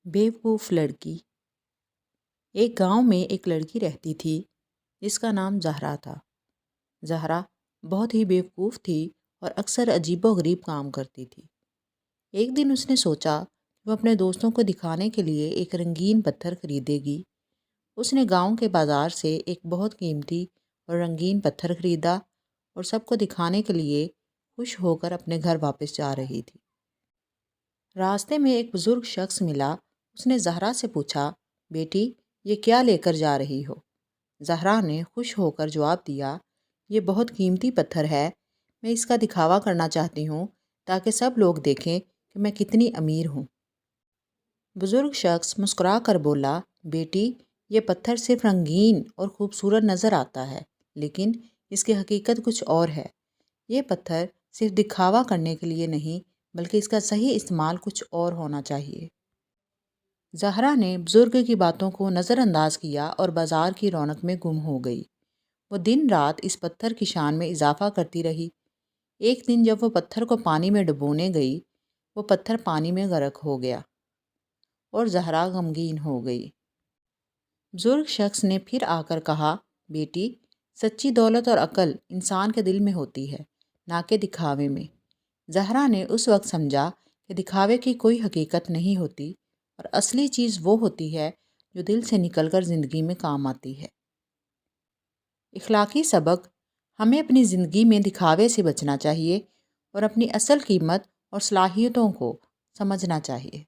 بیوقوف لڑکی۔ ایک گاؤں میں ایک لڑکی رہتی تھی جس کا نام زہرا تھا۔ زہرا بہت ہی بیوقوف تھی اور اکثر عجیب و غریب کام کرتی تھی۔ ایک دن اس نے سوچا کہ وہ اپنے دوستوں کو دکھانے کے لیے ایک رنگین پتھر خریدے گی۔ اس نے گاؤں کے بازار سے ایک بہت قیمتی اور رنگین پتھر خریدا اور سب کو دکھانے کے لیے خوش ہو کر اپنے گھر واپس جا رہی تھی۔ راستے میں ایک بزرگ شخص ملا۔ اس نے زہرا سے پوچھا، بیٹی یہ کیا لے کر جا رہی ہو؟ زہرا نے خوش ہو کر جواب دیا، یہ بہت قیمتی پتھر ہے، میں اس کا دکھاوا کرنا چاہتی ہوں تاکہ سب لوگ دیکھیں کہ میں کتنی امیر ہوں۔ بزرگ شخص مسکرا کر بولا، بیٹی یہ پتھر صرف رنگین اور خوبصورت نظر آتا ہے، لیکن اس کی حقیقت کچھ اور ہے۔ یہ پتھر صرف دکھاوا کرنے کے لیے نہیں بلکہ اس کا صحیح استعمال کچھ اور ہونا چاہیے۔ زہرا نے بزرگ کی باتوں کو نظر انداز کیا اور بازار کی رونق میں گم ہو گئی۔ وہ دن رات اس پتھر کی شان میں اضافہ کرتی رہی۔ ایک دن جب وہ پتھر کو پانی میں ڈبونے گئی، وہ پتھر پانی میں غرق ہو گیا اور زہرا غمگین ہو گئی۔ بزرگ شخص نے پھر آ کر کہا، بیٹی سچی دولت اور عقل انسان کے دل میں ہوتی ہے، نہ کہ دکھاوے میں۔ زہرا نے اس وقت سمجھا کہ دکھاوے کی کوئی حقیقت نہیں ہوتی اور اصلی چیز وہ ہوتی ہے جو دل سے نکل کر زندگی میں کام آتی ہے۔ اخلاقی سبق: ہمیں اپنی زندگی میں دکھاوے سے بچنا چاہیے اور اپنی اصل قیمت اور صلاحیتوں کو سمجھنا چاہیے۔